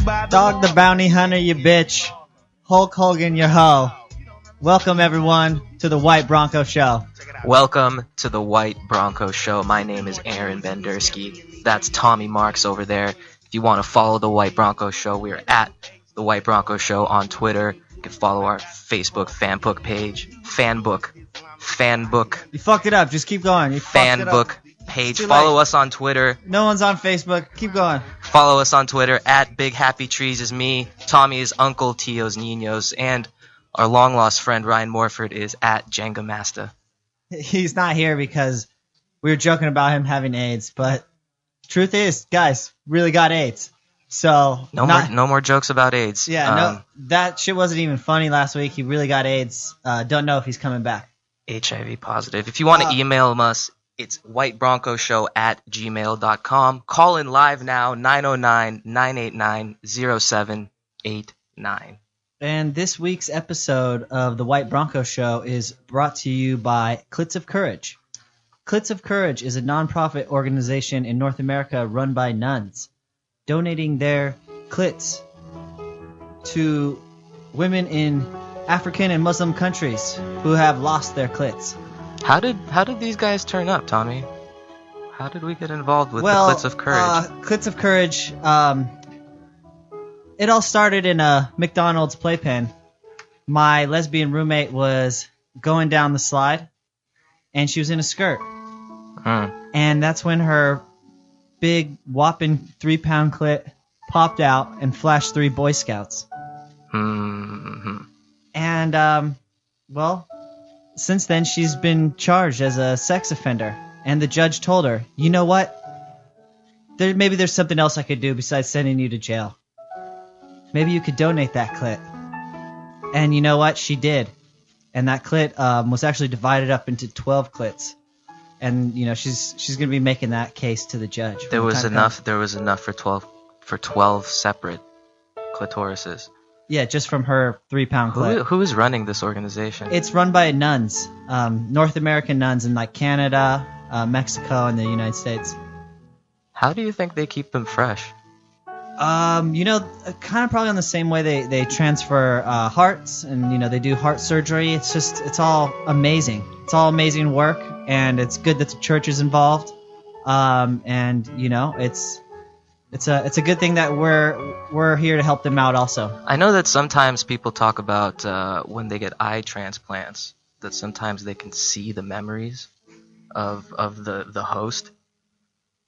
Dog the Bounty Hunter, you bitch. Hulk Hogan, your hoe. Welcome, everyone, to the White Bronco Show. Welcome to the White Bronco Show. My name is Aaron Bendersky. That's Tommy Marks over there. If you want to follow the White Bronco Show, we are at the White Bronco Show on Twitter. You can follow our Facebook fanbook page. Fanbook. You fucked it up. Just keep going. Fanbook page. Follow us on Twitter. No one's on Facebook. Keep going. Follow us on Twitter at Big Happy Trees is me. Tommy is Uncle Tio's Ninos. And our long-lost friend Ryan Morford is at Jenga Master. He's not here because we were joking about him having AIDS, but truth is, guys, really got AIDS. So no more jokes about AIDS. Yeah, that shit wasn't even funny last week. He really got AIDS. Don't know if he's coming back. HIV positive. If you want to email us, it's whitebroncoshow@gmail.com. Call in live now, 909-989-0789. And this week's episode of the White Bronco Show is brought to you by Clits of Courage. Clits of Courage is a nonprofit organization in North America run by nuns, donating their clits to women in African and Muslim countries who have lost their clits. How did these guys turn up, Tommy? How did we get involved with the Clits of Courage? Clits of Courage, it all started in a McDonald's playpen. My lesbian roommate was going down the slide, and she was in a skirt. And that's when her big, whopping 3-pound clit popped out and flashed 3 Boy Scouts. And, well, since then she's been charged as a sex offender. And the judge told her, you know what? Maybe there's something else I could do besides sending you to jail. Maybe you could donate that clit. And you know what? She did. And that clit was actually divided up into 12 clits. And, you know, she's going to be making that case to the judge. There was enough for 12 separate clitorises. Yeah, just from her 3-pound clit. Who is running this organization? It's run by nuns, North American nuns in like Canada, Mexico, and the United States. How do you think they keep them fresh? You know, kind of probably on the same way they transfer hearts, and you know they do heart surgery. It's all amazing. It's all amazing work, and it's good that the church is involved. And you know, it's a good thing that we're here to help them out also. I know that sometimes people talk about when they get eye transplants that sometimes they can see the memories of the host.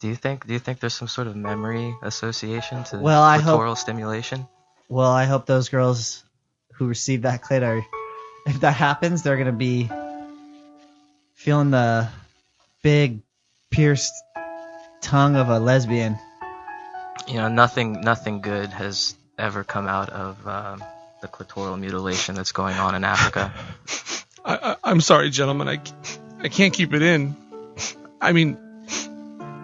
Do you think there's some sort of memory association to clitoral stimulation? Well, I hope those girls who receive that clit if that happens, they're gonna be feeling the big pierced tongue of a lesbian. You know, nothing good has ever come out of the clitoral mutilation that's going on in Africa. I'm sorry, gentlemen. I can't keep it in. I mean,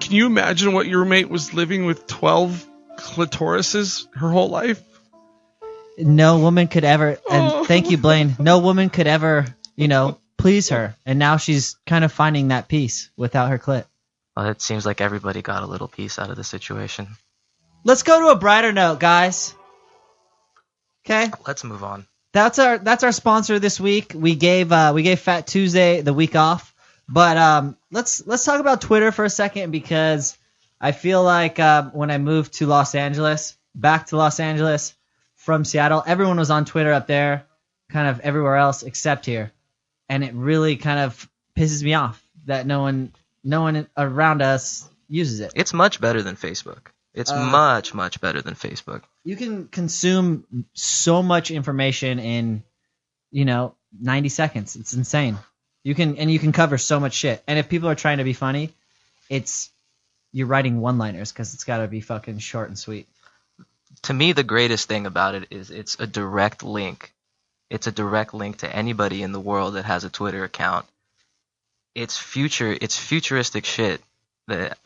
can you imagine what your roommate was living with 12 clitorises her whole life? No woman could ever, and thank you, Blaine, no woman could ever, you know, please her. And now she's kind of finding that peace without her clit. Well, it seems like everybody got a little piece out of the situation. Let's go to a brighter note, guys. Okay? Let's move on. That's our sponsor this week. We gave Fat Tuesday the week off. But let's talk about Twitter for a second, because I feel like when I moved to back to Los Angeles from Seattle, everyone was on Twitter up there, kind of everywhere else except here. And it really kind of pisses me off that no one around us uses it. It's much better than Facebook. It's much better than Facebook. You can consume so much information in, 90 seconds. It's insane. You can cover so much shit. And if people are trying to be funny, you're writing one-liners because it's got to be fucking short and sweet. To me, the greatest thing about it is it's a direct link. It's a direct link to anybody in the world that has a Twitter account. It's futuristic shit that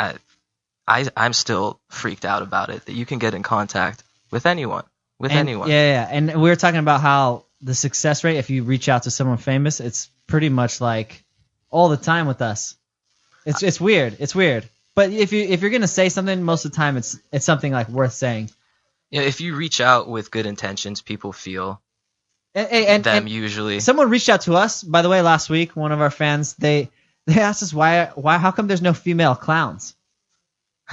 I'm still freaked out about it, that you can get in contact with anyone. Yeah. And we were talking about how the success rate, if you reach out to someone famous, it's pretty much like all the time with us. It's weird. It's weird. But if you're gonna say something, most of the time it's something like worth saying. if you reach out with good intentions, people feel and usually. Someone reached out to us, by the way, last week. One of our fans, they asked us how come there's no female clowns?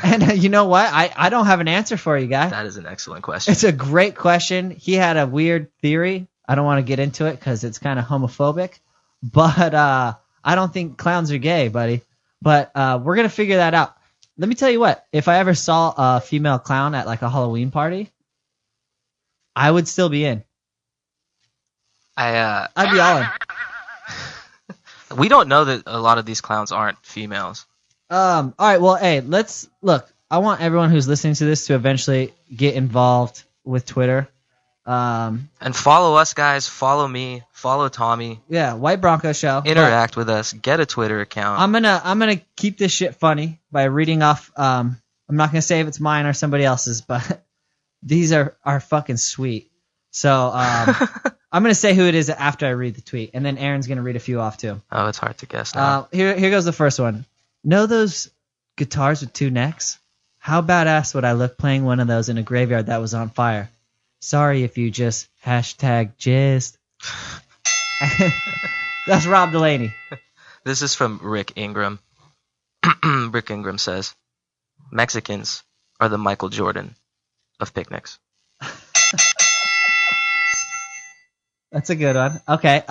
And you know what? I don't have an answer for you, guy. That is an excellent question. It's a great question. He had a weird theory. I don't want to get into it because it's kind of homophobic. But I don't think clowns are gay, buddy. But we're going to figure that out. Let me tell you what. If I ever saw a female clown at like a Halloween party, I would still be in. I'd be all in. We don't know that a lot of these clowns aren't females. All right. Well, hey, let's look. I want everyone who's listening to this to eventually get involved with Twitter. And follow us, guys. Follow me. Follow Tommy. Yeah, White Bronco Show. Interact with us. Get a Twitter account. I'm gonna keep this shit funny by reading off. I'm not gonna say if it's mine or somebody else's, but these are fucking sweet. So I'm gonna say who it is after I read the tweet, and then Aaron's gonna read a few off too. Oh, it's hard to guess now. Here goes the first one. Know those guitars with 2 necks? How badass would I look playing one of those in a graveyard that was on fire? Sorry if you just #jizzed. That's Rob Delaney. This is from Rick Ingram. Rick Ingram says, Mexicans are the Michael Jordan of picnics. That's a good one. Okay.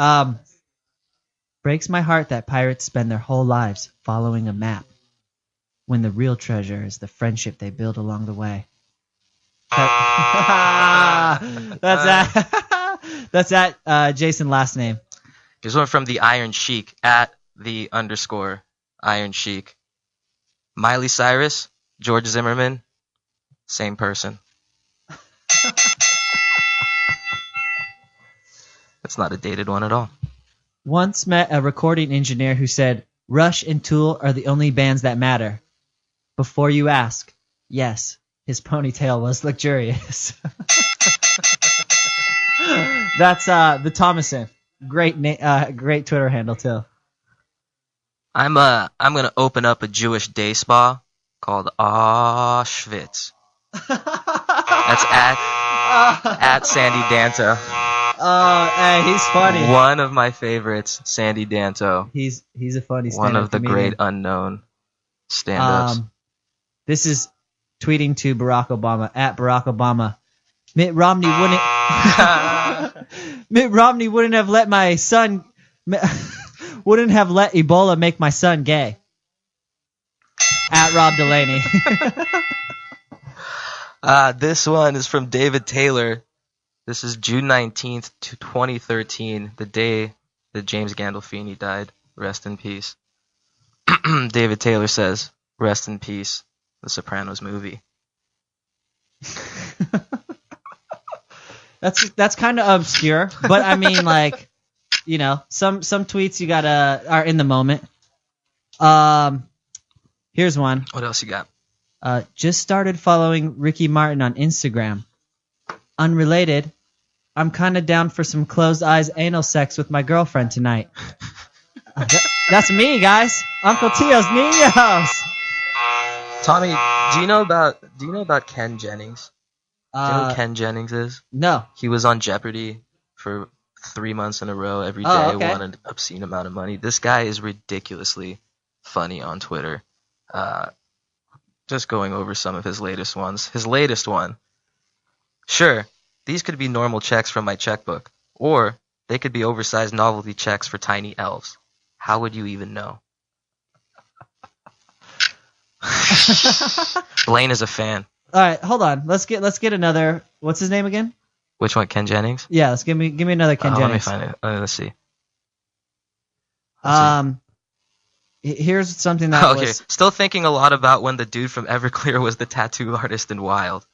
Breaks my heart that pirates spend their whole lives following a map when the real treasure is the friendship they build along the way. That's that Jason last name. Here's one from the Iron Sheik at @_Iron Sheik. Miley Cyrus, George Zimmerman, same person. That's not a dated one at all. Once met a recording engineer who said, Rush and Tool are the only bands that matter. Before you ask, yes, his ponytail was luxurious. That's the Thomason. Great Twitter handle too. I'm gonna open up a Jewish day spa called Auschwitz. That's at Sandy Danto. Oh, hey, he's funny. One of my favorites, Sandy Danto. He's a funny stand-up One of the comedian. great unknown stand-ups. This is tweeting to Barack Obama at Barack Obama. Mitt Romney wouldn't have let my son wouldn't have let Ebola make my son gay. At Rob Delaney. This one is from David Taylor. This is June 19th, 2013, the day that James Gandolfini died. Rest in peace. David Taylor says, rest in peace, The Sopranos movie. That's kind of obscure, but I mean, like, you know, some tweets you are in the moment. Here's one. What else you got? Just started following Ricky Martin on Instagram. Unrelated, I'm kind of down for some closed eyes anal sex with my girlfriend tonight. That's me, guys. Uncle Tio's Niños. Tommy, do you know about Ken Jennings? Do you know who Ken Jennings is? No. He was on Jeopardy for 3 months in a row. Every day won an obscene amount of money. This guy is ridiculously funny on Twitter. Just going over some of his latest ones. His latest one. Sure, these could be normal checks from my checkbook, or they could be oversized novelty checks for tiny elves. How would you even know? Blaine is a fan. All right, hold on. Let's get another. What's his name again? Which one? Ken Jennings? Yeah, give me another Ken Jennings. Let me find it. Let's see. Here's something that was... Still thinking a lot about when the dude from Everclear was the tattoo artist in Wild.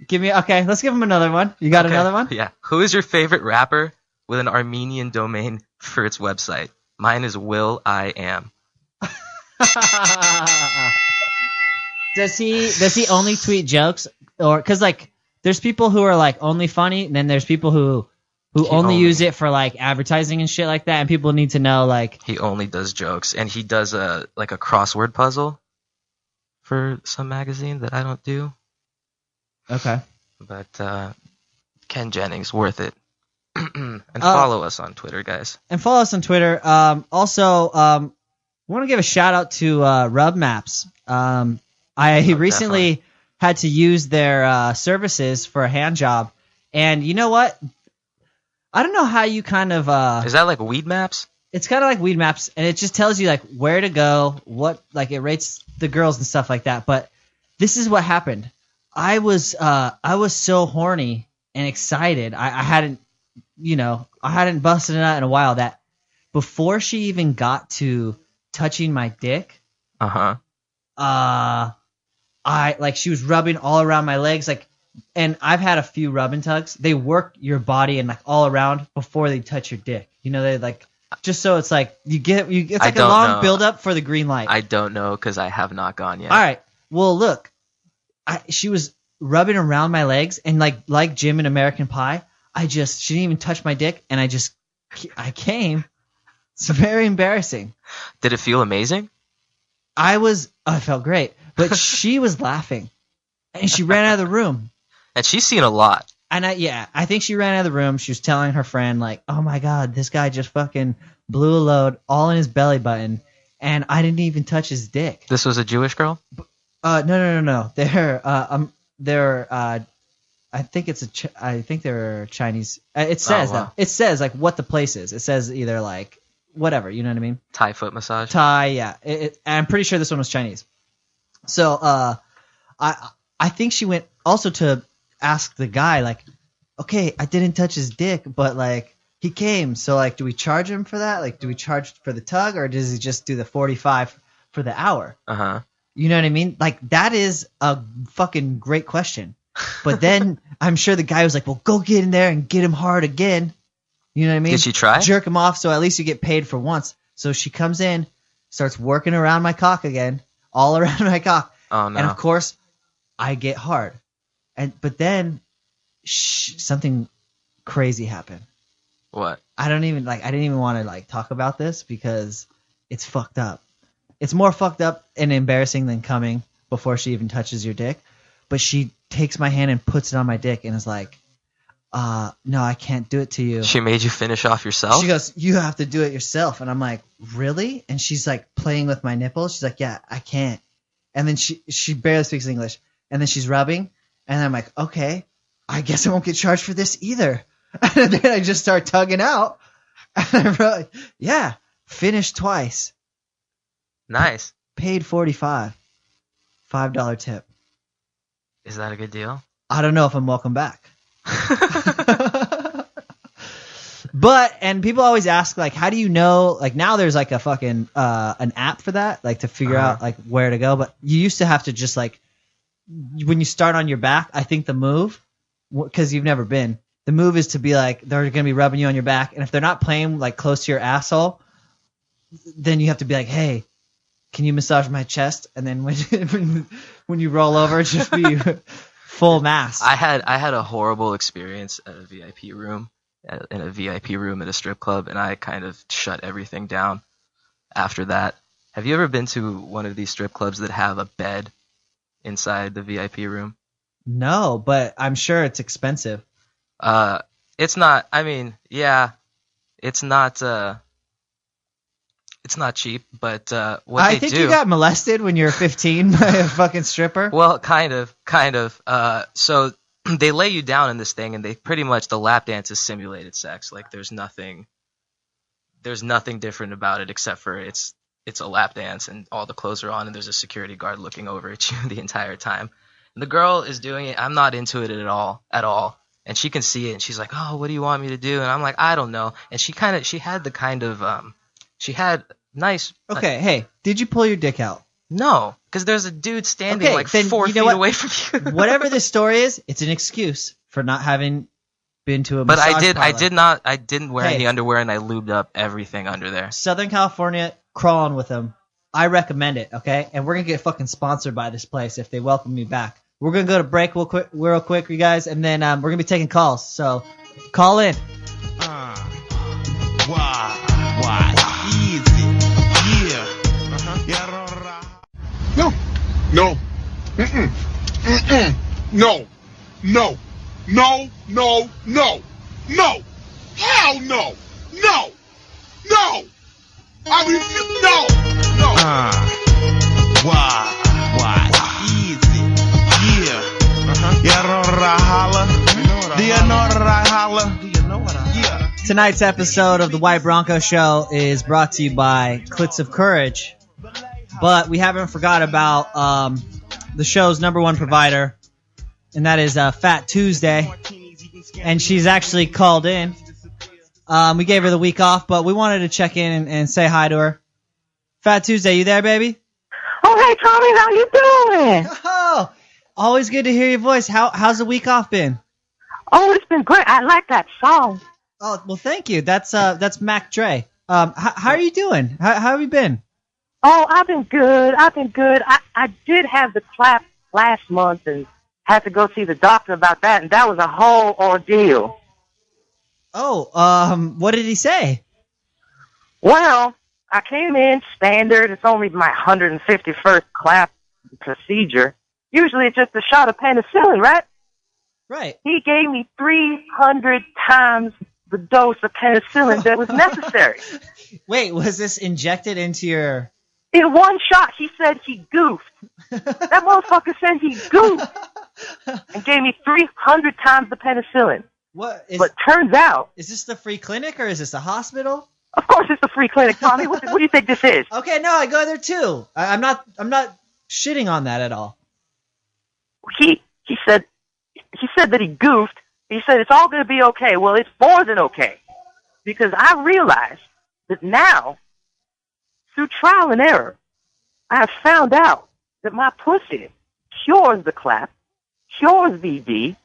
Let's give him another one. You got another one? Yeah. Who is your favorite rapper with an Armenian domain for its website? Mine is Will I Am. Does he only tweet jokes, or because like there's people who are like only funny, and then there's people who only use it for like advertising and shit like that, and people need to know like he only does jokes, and he does a crossword puzzle. for some magazine that I don't do. Okay. But Ken Jennings, worth it. And follow us on Twitter, guys. And follow us on Twitter. Also, want to give a shout out to Rub Maps. I recently had to use their services for a hand job, and you know what? I don't know how you kind of Is that like Weed Maps? It's kind of like Weed Maps, and it just tells you like where to go, what like it rates the girls and stuff like that. But this is what happened. I was so horny and excited. I hadn't busted it out in a while that before she even got to touching my dick, she was rubbing all around my legs, like, and I've had a few rub and tugs. They work your body and like all around before they touch your dick. You know, they like just so it's like it's like a long build up for the green light. I don't know because I have not gone yet. All right, well look, she was rubbing around my legs and like Jim in American Pie. She didn't even touch my dick, and I came. It's very embarrassing. Did it feel amazing? It felt great, but she was laughing, and she ran out of the room. And she's seen a lot. And I think she ran out of the room. She was telling her friend, like, oh my God, this guy just fucking blew a load all in his belly button, and I didn't even touch his dick. This was a Jewish girl? No. I think they're Chinese. It says though. It says like what the place is. It says either like whatever. You know what I mean? Thai foot massage. Thai, yeah. I'm pretty sure this one was Chinese. So I think she went also to ask the guy like, okay, I didn't touch his dick, but like he came. So like, do we charge him for that? Like, do we charge for the tug, or does he just do the 45 for the hour? You know what I mean? Like that is a fucking great question. But then I'm sure the guy was like, well, go get in there and get him hard again. You know what I mean? Did she try? Jerk him off so at least you get paid for once. So she comes in, starts working around my cock again, all around my cock. Oh, no. And of course, I get hard. But then something crazy happened. What? I didn't even want to like talk about this because it's fucked up. It's more fucked up and embarrassing than coming before she even touches your dick. But she takes my hand and puts it on my dick and is like, no, I can't do it to you. She made you finish off yourself? She goes, you have to do it yourself. And I'm like, really? And she's like playing with my nipples. She's like, yeah, I can't. And then she barely speaks English. And then she's rubbing. And I'm like, okay, I guess I won't get charged for this either. And then I just start tugging out. And I wrote, yeah, finished twice. Nice. Paid $45. $5 tip. Is that a good deal? I don't know if I'm welcome back. And people always ask, like, how do you know? Like, now there's like a fucking an app for that, like to figure out like where to go. But you used to have to just like when you start on your back. I think the move, because you've never been, the move is to be like they're gonna be rubbing you on your back, and if they're not playing like close to your asshole, then you have to be like, hey, can you massage my chest? And then when you roll over, just be full mass. I had a horrible experience at a VIP room, in a VIP room at a strip club, and I kind of shut everything down after that. Have you ever been to one of these strip clubs that have a bed inside the VIP room? No, but I'm sure it's expensive. It's not. I mean, yeah, it's not. It's not cheap, but I think you got molested when you were 15 by a fucking stripper. Well, kind of. So they lay you down in this thing, and they pretty much the lap dance is simulated sex. Like there's nothing different about it except for it's a lap dance, and all the clothes are on, and there's a security guard looking over at you the entire time. And the girl is doing it. I'm not into it at all. And she can see it, and she's like, "Oh, what do you want me to do?" And I'm like, "I don't know." And she had nice. Okay, hey, did you pull your dick out? No, because there's a dude standing 4 feet away from you. Whatever this story is, it's an excuse for not having been to a massage parlor. I didn't wear any underwear, and I lubed up everything under there. Southern California, crawl on with them. I recommend it, okay? And we're going to get fucking sponsored by this place if they welcome me back. We're going to go to break real quick, you guys, and then we're going to be taking calls. So call in. Why? Easy. Yeah. Yo, No. Mm-mm. Mm-mm. No. No. No. No. No. No. Hell no. No. No. I refuse. No. No. Why? Easy. Yeah. You know what I holla? Do you know what I holla? Yeah. Tonight's episode of the White Bronco Show is brought to you by Clits of Courage. But we haven't forgot about the show's number one provider, and that is Fat Tuesday. And she's actually called in. We gave her the week off, but we wanted to check in and say hi to her. Fat Tuesday, you there, baby? Oh, hey, Tommy, how you doing? Oh, always good to hear your voice. How's the week off been? Oh, it's been great. I like that song. Oh, well, thank you. That's Mac Dre. How are you doing? How have you been? Oh, I've been good. I did have the clap last month and had to go see the doctor about that, and that was a whole ordeal. Oh, what did he say? Well, I came in standard. It's only my 151st clap procedure. Usually it's just a shot of penicillin, right? Right. He gave me 300 times the dose of penicillin that was necessary. Wait, was this injected into your... In one shot, he said he goofed. That motherfucker said he goofed and gave me 300 times the penicillin. But turns out... Is this the free clinic or is this a hospital? Of course it's the free clinic, Tommy. What do you think this is? Okay, no, I go there too. I'm not shitting on that at all. He said that he goofed. He said it's all going to be okay. Well, it's more than okay. Because I realized that now, through trial and error, I have found out that my pussy cures the clap, cures VD,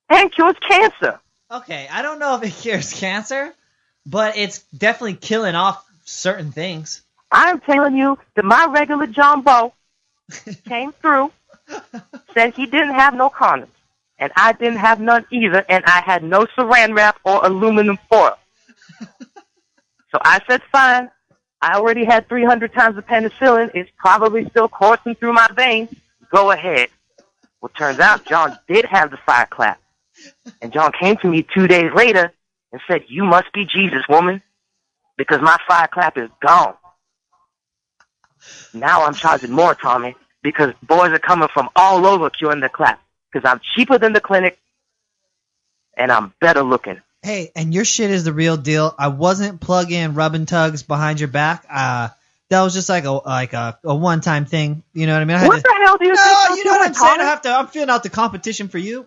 and cures cancer. Okay, I don't know if it cures cancer, but it's definitely killing off certain things. I'm telling you that my regular John Boe came through, said he didn't have no condoms, and I didn't have none either, and I had no saran wrap or aluminum foil. So I said, fine. I already had 300 times the penicillin. It's probably still coursing through my veins. Go ahead. Well, turns out John did have the fire clap. And John came to me 2 days later and said, you must be Jesus, woman, because my fire clap is gone. Now I'm charging more, Tommy, because boys are coming from all over curing the clap, because I'm cheaper than the clinic and I'm better looking. Hey, and your shit is the real deal. I wasn't plugging rubbing tugs behind your back. That was just like a one-time thing. You know what I mean? What the hell do you think I'm you know what I'm doing, saying? Tommy? I'm feeling out the competition for you.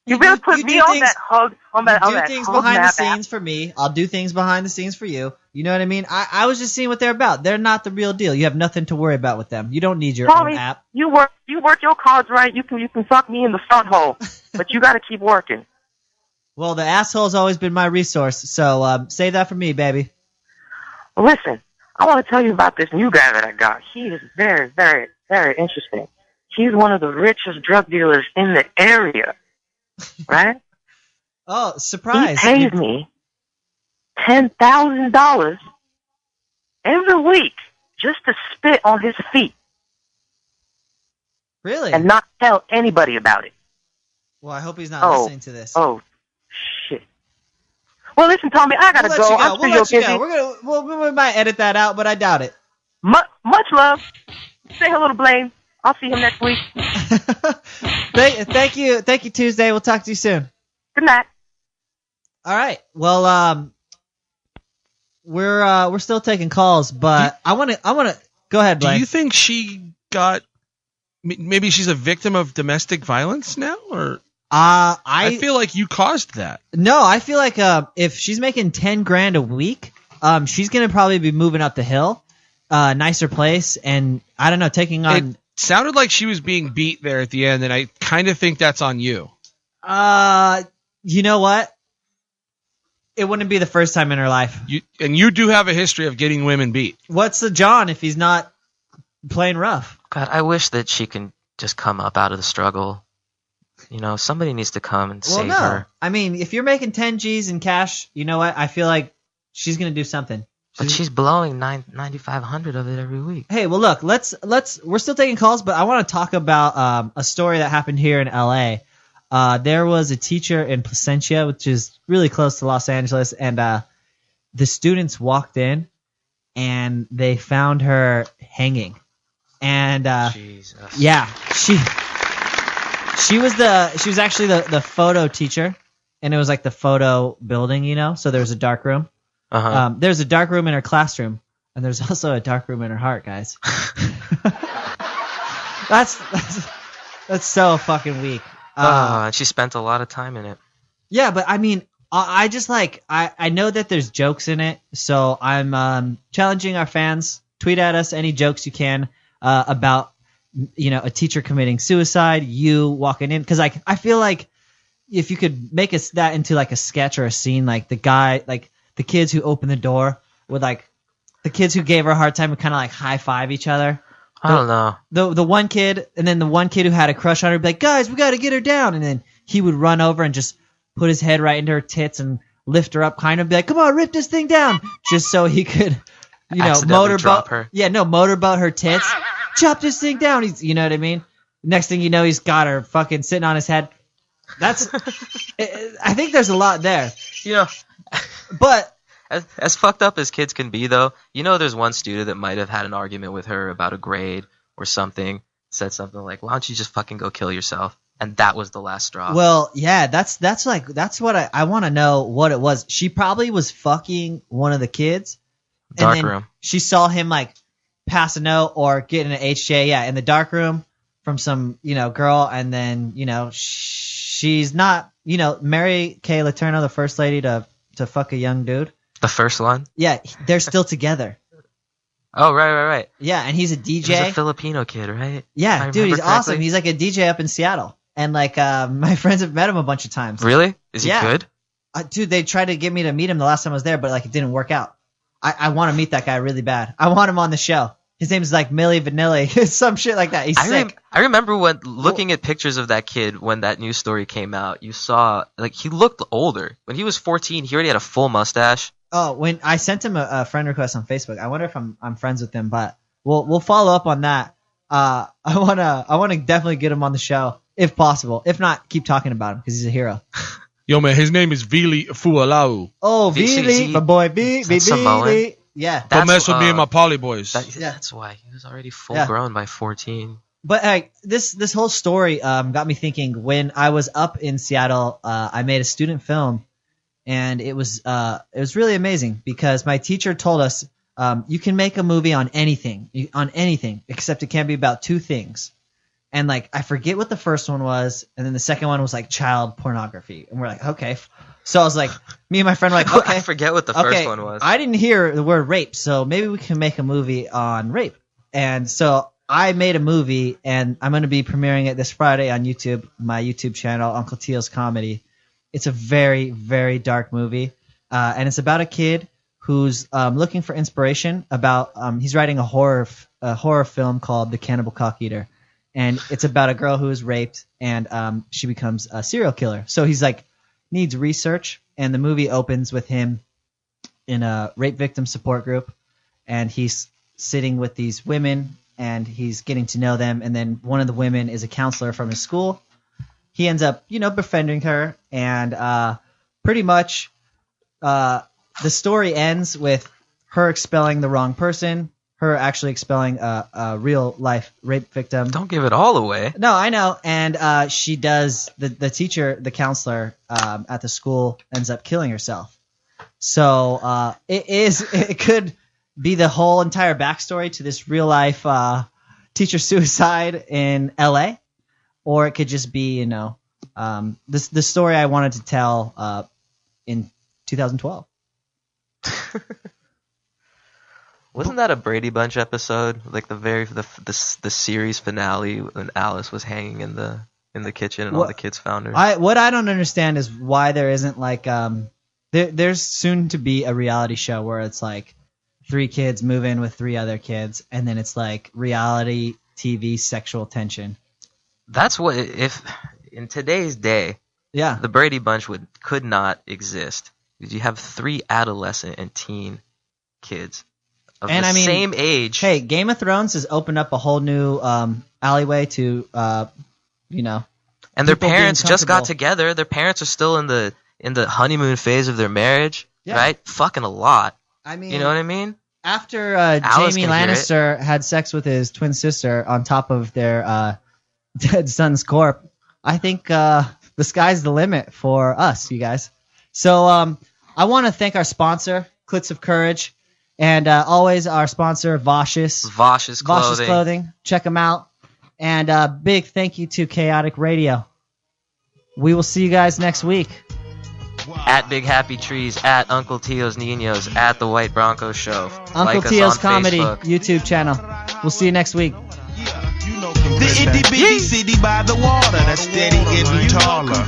You better put me on that hug. On that do hug things behind the map scenes app. for me. I'll do things behind the scenes for you. You know what I mean? I was just seeing what they're about. They're not the real deal. You have nothing to worry about with them. You don't need your Tommy, own app. you work your cards right. You can fuck me in the front hole, but you got to keep working. Well, the asshole's always been my resource, so save that for me, baby. Well, listen, I want to tell you about this new guy that I got. He is very, very, very interesting. He's one of the richest drug dealers in the area, right? Oh, surprise. He pays me $10,000 every week just to spit on his feet. Really? And not tell anybody about it. Well, I hope he's not listening to this. Oh, shit. Well, listen, Tommy, I gotta go. I'm sure you're busy. We might edit that out, but I doubt it. Much love. Say hello to Blaine. I'll see him next week. Thank you, Tuesday. We'll talk to you soon. Good night. All right. Well, we're still taking calls, but I want to go ahead, Blaine. Do you think she got? Maybe she's a victim of domestic violence now, or I feel like you caused that. No, I feel like if she's making $10,000 a week, she's gonna probably be moving up the hill, nicer place, and I don't know, taking on. It sounded like she was being beat there at the end, and I kind of think that's on you. You know what? It wouldn't be the first time in her life. You do have a history of getting women beat. What's the John if he's not playing rough? God, I wish that she can just come up out of the struggle. You know, somebody needs to come and save her. I mean, if you're making 10 G's in cash, you know what? I feel like she's going to do something. But she's blowing 9,500 of it every week. Hey, well, look, we're still taking calls, but I want to talk about a story that happened here in LA. There was a teacher in Placentia, which is really close to Los Angeles, and the students walked in and they found her hanging. And Jesus. yeah, she was actually the photo teacher, and it was like the photo building, you know. So there was a dark room. Uh-huh. There's a dark room in her classroom, and there's also a dark room in her heart, guys. that's so fucking weak. And she spent a lot of time in it. Yeah, but I mean, I just like I know that there's jokes in it, so I'm challenging our fans. Tweet at us any jokes you can about a teacher committing suicide, you walking in, because like I feel like if you could make that into like a sketch or a scene, like the guy, like the kids who opened the door with like the kids who gave her a hard time would kind of like high five each other. I don't know. The one kid, and then the one kid who had a crush on her would be like, guys, we got to get her down. And then he would run over and just put his head right into her tits and lift her up, kind of be like, come on, rip this thing down. Just so he could, drop her. Yeah, no, motorboat her tits. Chop this thing down. You know what I mean? Next thing you know, he's got her fucking sitting on his head. That's, I think there's a lot there. But as fucked up as kids can be, though, there's one student that might have had an argument with her about a grade or something, said something like, why don't you just fucking go kill yourself? And that was the last straw. Well, yeah, that's what I want to know what it was. She probably was fucking one of the kids. Dark room. She saw him like pass a note or get in an HJ, in the dark room from some, girl, and then, she's not, Mary Kay Letourneau, the first lady to fuck a young dude. The first one? Yeah, they're still together. Oh, right. Yeah, and he's a DJ. He's a Filipino kid, right? Yeah, dude, he's awesome. He's like a DJ up in Seattle. And like my friends have met him a bunch of times. Really? Is he good? Dude, they tried to get me to meet him the last time I was there, but like it didn't work out. I want to meet that guy really bad. I want him on the show. His name is like Milli Vanilli, some shit like that. He's sick. I remember when looking at pictures of that kid when that news story came out. You saw like he looked older. When he was 14, he already had a full mustache. Oh, when I sent him a friend request on Facebook, I wonder if I'm friends with him, but we'll follow up on that. I wanna definitely get him on the show if possible. If not, keep talking about him because he's a hero. Yo, man, his name is Vili Fualau. Oh, Vili, my boy, Vili. Yeah. Don't mess with me and my poly boys. That's why he was already full grown by 14. But this whole story got me thinking. When I was up in Seattle, I made a student film, and it was really amazing because my teacher told us you can make a movie on anything, except it can't be about two things. And like I forget what the first one was, and then the second one was like child pornography, and we're like, okay. So I was like, me and my friend were like, okay. I forget what the first one was. I didn't hear the word rape, so maybe we can make a movie on rape. And so I made a movie, and I'm going to be premiering it this Friday on YouTube, my YouTube channel, Uncle Teal's Comedy. It's a very, very dark movie, and it's about a kid who's looking for inspiration. He's writing a horror film called The Cannibal Cock Eater, and it's about a girl who is raped, and she becomes a serial killer. So he's like needs research, and the movie opens with him in a rape victim support group, and he's sitting with these women, and he's getting to know them, and then one of the women is a counselor from his school. He ends up, befriending her, and pretty much the story ends with her expelling the wrong person, her actually expelling a real-life rape victim. Don't give it all away. No, I know. And she does, the teacher, the counselor at the school ends up killing herself. So it could be the whole entire backstory to this real-life teacher suicide in L.A., or it could just be, the story I wanted to tell in 2012. Wasn't that a Brady Bunch episode? Like the series finale when Alice was hanging in the kitchen and all the kids found her. What I don't understand is why there isn't like there's soon to be a reality show where it's like 3 kids move in with 3 other kids, and then it's like reality TV sexual tension. That's what if in today's day, the Brady Bunch could not exist. You have 3 adolescent and teen kids of And the I mean, same age. Hey, Game of Thrones has opened up a whole new alleyway to, you know. And their people being parents just got comfortable. together. Their parents are still in the honeymoon phase of their marriage, Yeah. right? Fucking a lot. I mean, You know what I mean? after Alice Jaime can hear it. Lannister had sex with his twin sister on top of their dead son's corpse, I think the sky's the limit for us, you guys. So I want to thank our sponsor, Clits of Courage, and always our sponsor, Vosh's. Vosh's Vosh's clothing. Clothing. Check them out. And big thank you to Chaotic Radio. We will see you guys next week. At Big Happy Trees, at Uncle Tio's Ninos, at The White Bronco Show. Uncle Like us Tio's on Comedy Facebook. YouTube channel. We'll see you next week. The itty bitty city by the water that's steady getting taller.